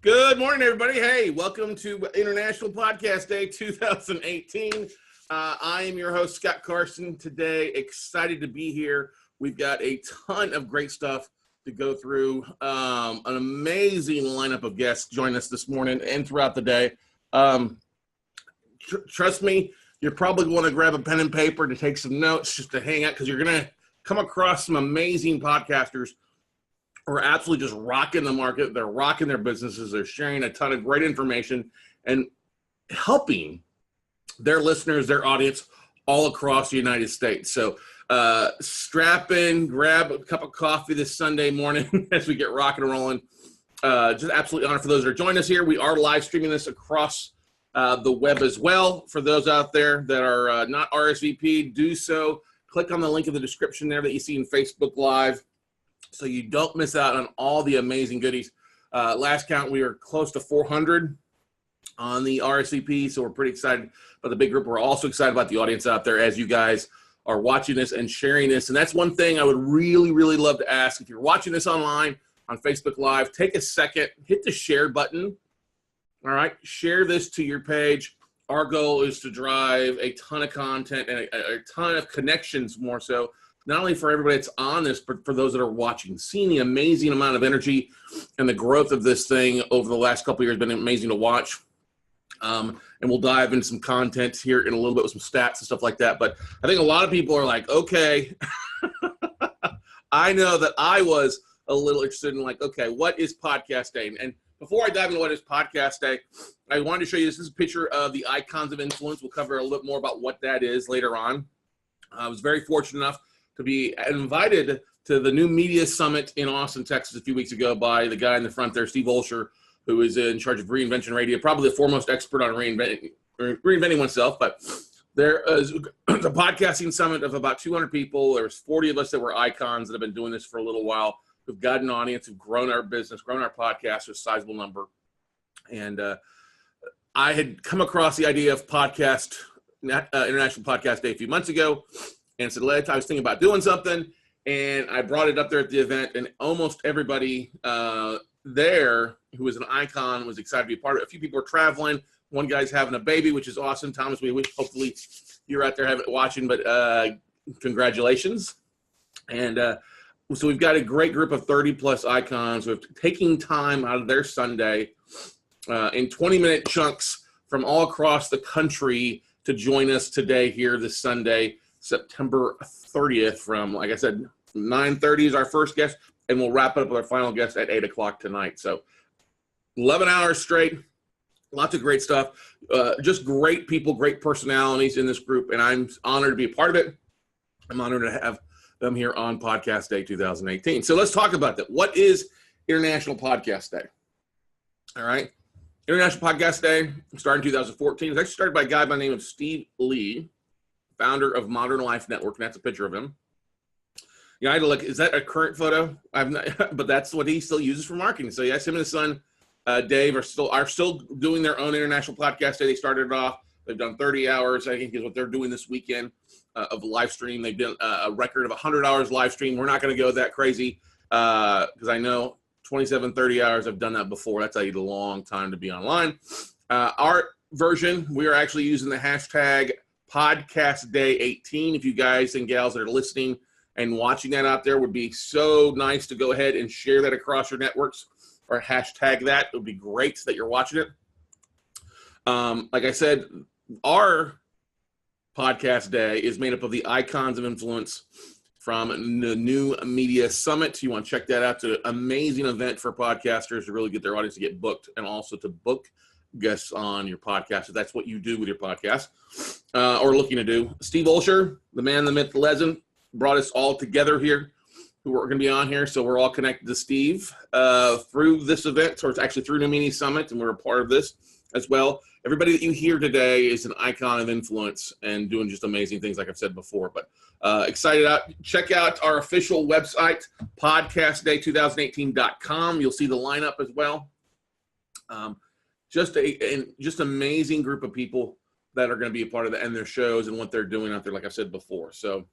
Good morning, everybody. Hey, welcome to International Podcast Day 2018. I am your host, Scott Carson. Today, excited to be here. We've got a ton of great stuff to go through. An amazing lineup of guests join us this morning and throughout the day. Trust me, you're probably going to grab a pen and paper to take some notes just to hang out because you're going to come across some amazing podcasters who are absolutely just rocking the market. They're rocking their businesses. They're sharing a ton of great information and helping their listeners, their audience all across the United States. So strap in, grab a cup of coffee this Sunday morning as we get rocking and rolling. Just absolutely honored for those that are joining us here. We are live streaming this across the web as well. For those out there that are not RSVP'd, do so. Click on the link in the description there that you see in Facebook Live, so you don't miss out on all the amazing goodies. Last count, we were close to 400 on the RSVP, so we're pretty excited about the big group. We're also excited about the audience out there as you guys are watching this and sharing this. And that's one thing I would really, really love to ask. If you're watching this online on Facebook Live, take a second, hit the share button. All right, share this to your page. Our goal is to drive a ton of content and a ton of connections more so, not only for everybody that's on this, but for those that are watching. Seeing the amazing amount of energy and the growth of this thing over the last couple of years has been amazing to watch. And we'll dive into some content here in a little bit with some stats and stuff like that. But I think a lot of people are like, okay, I know that I was a little interested in like, okay, what is Podcast Day? And before I dive into what is Podcast Day, I wanted to show you this is a picture of the Icons of Influence. We'll cover a little bit more about what that is later on. I was very fortunate enough to be invited to the new media summit in Austin, Texas a few weeks ago by the guy in the front there, Steve Olsher, who is in charge of Reinvention Radio, probably the foremost expert on reinventing oneself. But there is a podcasting summit of about 200 people. There's 40 of us that were icons that have been doing this for a little while, who've got an audience, who've grown our business, grown our podcast to a sizable number. And I had come across the idea of International Podcast Day a few months ago, and said, I was thinking about doing something, and I brought it up there at the event, and almost everybody there who was an icon was excited to be a part of it. A few people are traveling. One guy's having a baby, which is awesome. Thomas, we wish hopefully you're out there watching, but congratulations. And so we've got a great group of 30-plus icons who are taking time out of their Sunday in 20-minute chunks from all across the country to join us today here this Sunday, September 30th from, like I said, 9:30 is our first guest, and we'll wrap it up with our final guest at 8 o'clock tonight. So 11 hours straight, lots of great stuff, just great people, great personalities in this group, and I'm honored to be a part of it. I'm honored to have them here on Podcast Day 2018. So let's talk about that. What is International Podcast Day? All right. International Podcast Day started in 2014. It was actually started by a guy by the name of Steve Lee, founder of Modern Life Network, and that's a picture of him. You know, I had to look, is that a current photo? I've not, but that's what he still uses for marketing. So yes, him and his son, Dave, are still doing their own International Podcast Day. They started it off. They've done 30 hours, I think, is what they're doing this weekend of live stream. They've done a record of 100 hours live stream. We're not going to go that crazy because I know 27, 30 hours, I've done that before. That's a long time to be online. Our version, we are actually using the hashtag Podcast Day 18. If you guys and gals that are listening and watching that out there, would be so nice to go ahead and share that across your networks or hashtag that. It would be great that you're watching it. Like I said, our Podcast Day is made up of the Icons of Influence from the new media summit. You want to check that out. It's an amazing event for podcasters to really get their audience to get booked and also to book guests on your podcast, if that's what you do with your podcast or looking to do. Steve Olsher, the man, the myth, the legend, brought us all together here who are going to be on here. So we're all connected to Steve through this event. So it's actually through New Media Summit, and we're a part of this as well. Everybody that you hear today is an icon of influence and doing just amazing things, like I've said before. But excited out. Check out our official website, podcastday2018.com. You'll see the lineup as well. Just amazing group of people that are going to be a part of that and their shows and what they're doing out there, like I said before. So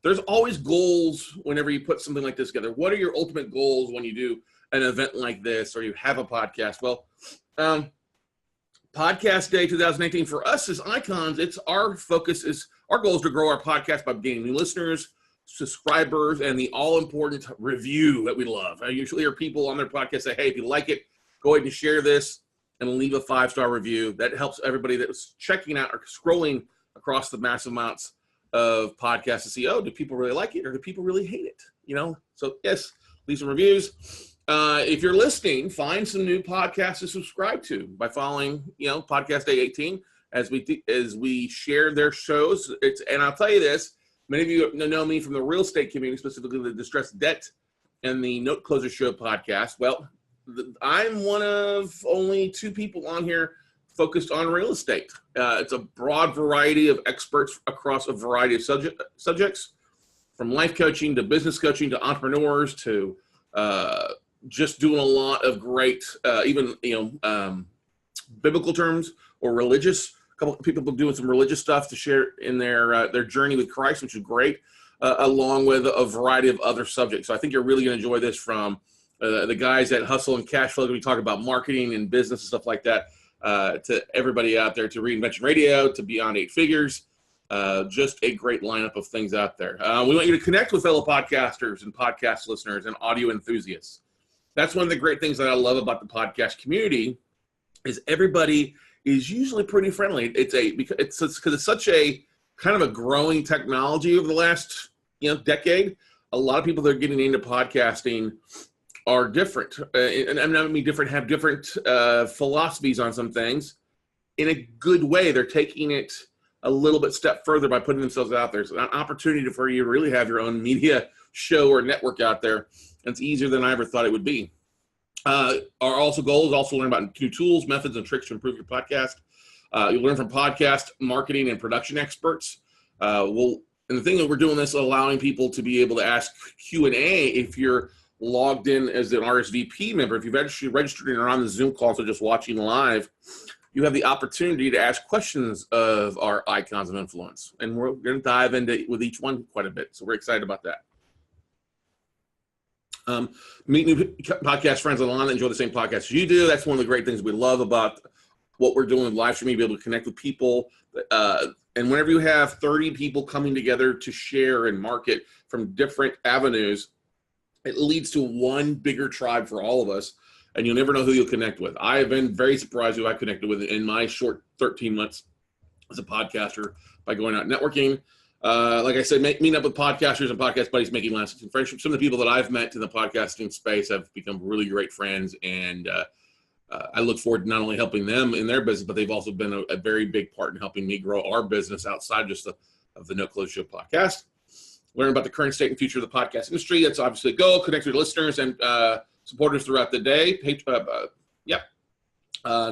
there's always goals whenever you put something like this together. What are your ultimate goals when you do an event like this or you have a podcast? Well, Podcast Day 2018 for us as Icons, it's our focus is our goal is to grow our podcast by gaining new listeners, subscribers, and the all-important review that we love. I usually hear people on their podcast say, hey, if you like it, go ahead and share this and leave a 5-star review. That helps everybody that's checking out or scrolling across the massive amounts of podcasts to see, oh, do people really like it or do people really hate it? So yes, leave some reviews. If you're listening, find some new podcasts to subscribe to by following, Podcast Day 18 as we share their shows. And I'll tell you this, many of you know me from the real estate community, specifically the Distressed Debt and the Note Closer Show podcast. Well, I'm one of only 2 people on here focused on real estate. It's a broad variety of experts across a variety of subjects, from life coaching to business coaching to entrepreneurs to just doing a lot of great, biblical terms or religious. A couple of people doing some religious stuff to share in their journey with Christ, which is great, along with a variety of other subjects. So I think you're really going to enjoy this from the guys at Hustle and Cash Flow. We talk about marketing and business and stuff like that, to everybody out there, to Reinvention Radio, to Beyond 8 Figures. Just a great lineup of things out there. We want you to connect with fellow podcasters and podcast listeners and audio enthusiasts. That's one of the great things that I love about the podcast community is everybody is usually pretty friendly. Because it's such a kind of a growing technology over the last decade. A lot of people that are getting into podcasting are different, and I mean different, have different philosophies on some things. In a good way, they're taking it a little bit step further by putting themselves out there. It's an opportunity for you to really have your own media show or network out there. And it's easier than I ever thought it would be. Our goal is also learn about new tools, methods, and tricks to improve your podcast. You'll learn from podcast marketing and production experts. And the thing that we're doing this, allowing people to be able to ask Q&A if you're logged in as an RSVP member. If you've actually registered and are on the Zoom call, so just watching live, you have the opportunity to ask questions of our icons of influence. And we're going to dive into with each one quite a bit. So we're excited about that. Meet new podcast friends online that enjoy the same podcast as you do. That's one of the great things we love about what we're doing with live streaming, be able to connect with people. And whenever you have 30 people coming together to share and market from different avenues, it leads to one bigger tribe for all of us. And you'll never know who you'll connect with. I have been very surprised who I connected with in my short 13 months as a podcaster by going out networking. Like I said, meeting up with podcasters and podcast buddies, making lasting friendships. Some of the people that I've met in the podcasting space have become really great friends. And I look forward to not only helping them in their business, but they've also been a very big part in helping me grow our business outside just of the No Close Show podcast. Learn about the current state and future of the podcast industry. That's obviously a goal. Connect with listeners and supporters throughout the day.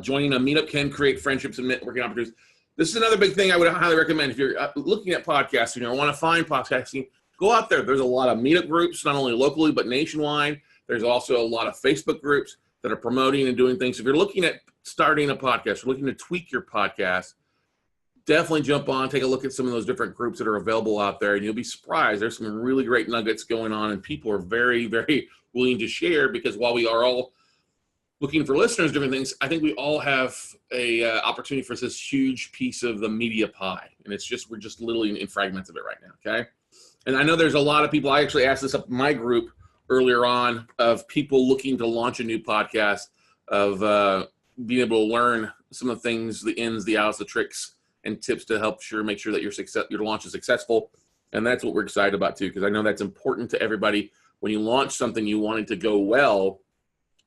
Joining a meetup can create friendships and networking opportunities. This is another big thing I would highly recommend. If you're looking at podcasting or want to find podcasting, go out there. There's a lot of meetup groups, not only locally, but nationwide. There's also a lot of Facebook groups that are promoting and doing things. If you're looking at starting a podcast, or looking to tweak your podcast, definitely jump on, take a look at some of those different groups that are available out there, and you'll be surprised. There's some really great nuggets going on, and people are very, very willing to share, because while we are all looking for listeners, different things, I think we all have a opportunity for this huge piece of the media pie, and we're just literally in fragments of it right now, okay? And I know there's a lot of people, I actually asked this up in my group earlier on, of people looking to launch a new podcast, of being able to learn some of the things, the ins, the outs, the tricks, and tips to help make sure that your launch is successful. And that's what we're excited about too, because I know that's important to everybody. When you launch something, you want it to go well.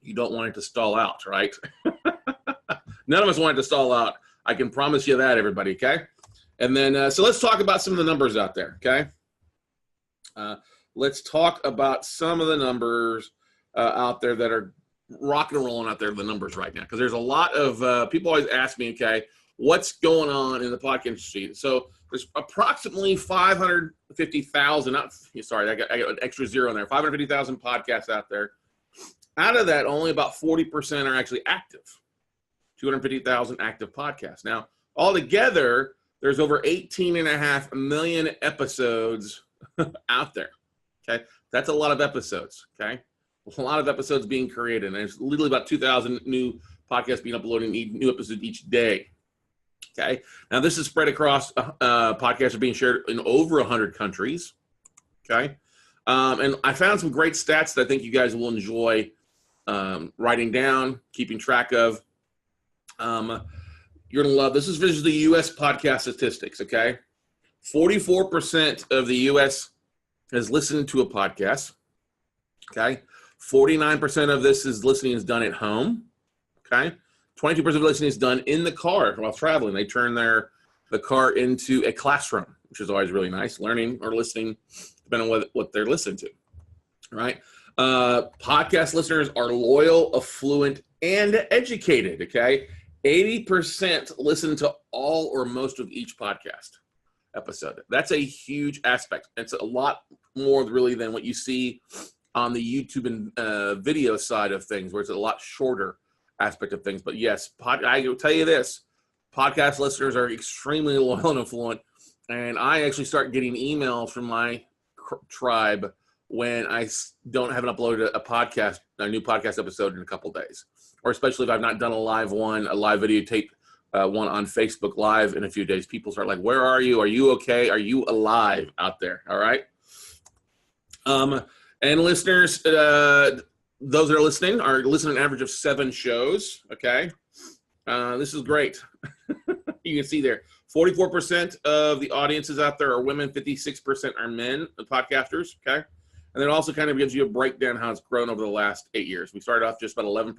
You don't want it to stall out, right? None of us want it to stall out. I can promise you that, everybody, okay? And then, so let's talk about some of the numbers out there, okay? Let's talk about some of the numbers out there that are rocking and rolling out there, the numbers right now. Because there's a lot of people always ask me, okay, what's going on in the podcast industry? So there's approximately 550,000, sorry, I got an extra zero in there, 550,000 podcasts out there. Out of that, only about 40% are actually active, 250,000 active podcasts. Now, altogether, there's over 18.5 million episodes out there. Okay. That's a lot of episodes. Okay. A lot of episodes being created. And there's literally about 2,000 new podcasts being uploaded, new episodes each day. Okay. Now this is spread across, podcasts are being shared in over 100 countries. Okay. And I found some great stats that I think you guys will enjoy writing down, keeping track of. You're going to love this. This is the U.S. podcast statistics. Okay. 44% of the U.S. has listened to a podcast. Okay. 49% of this is listening is done at home. Okay. 22% of listening is done in the car while traveling. They turn the car into a classroom, which is always really nice, learning or listening, depending on what they're listening to. All right. Podcast listeners are loyal, affluent, and educated. Okay. 80% listen to all or most of each podcast episode. That's a huge aspect. It's a lot more really than what you see on the YouTube and video side of things, where it's a lot shorter aspect of things. But yes, I will tell you this, podcast listeners are extremely loyal and affluent. And I actually start getting emails from my tribe when I don't haven't uploaded a new podcast episode in a couple days, or especially if I've not done a live video tape one on Facebook Live in a few days. People start like, where are you? Are you okay? Are you alive out there? All right. And listeners, those that are listening an average of 7 shows. Okay. This is great. You can see there, 44% of the audiences out there are women, 56% are men, the podcasters. Okay. And then it also kind of gives you a breakdown how it's grown over the last 8 years. We started off just about 11%.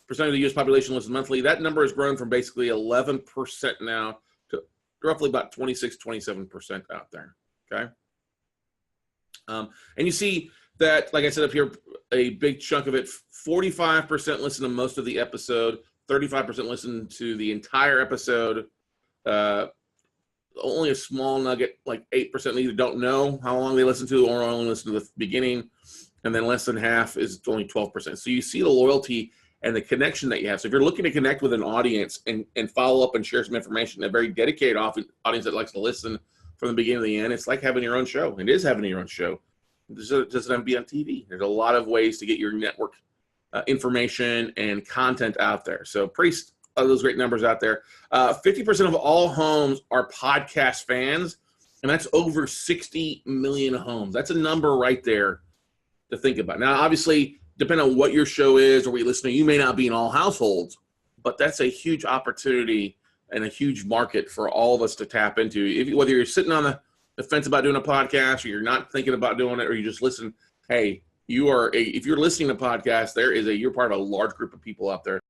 Percent of the U.S. population listens monthly. That number has grown from basically 11% now to roughly about 26, 27% out there. Okay. And you see that, like I said up here, a big chunk of it, 45% listen to most of the episode, 35% listen to the entire episode. Only a small nugget, like 8%, either don't know how long they listen to or only listen to the beginning. And then less than half is only 12%. So you see the loyalty and the connection that you have. So if you're looking to connect with an audience and follow up and share some information, a very dedicated audience that likes to listen from the beginning to the end, it's like having your own show. It is having your own show. It doesn't have to be on TV. There's a lot of ways to get your network information and content out there. So those great numbers out there. 50% of all homes are podcast fans, and that's over 60 million homes. That's a number right there to think about. Now, obviously, depending on what your show is or what you listen to, you may not be in all households, but that's a huge opportunity and a huge market for all of us to tap into. Whether you're sitting on the fence about doing a podcast, or you're not thinking about doing it, or you just listen, hey, if you're listening to podcasts, you're part of a large group of people out there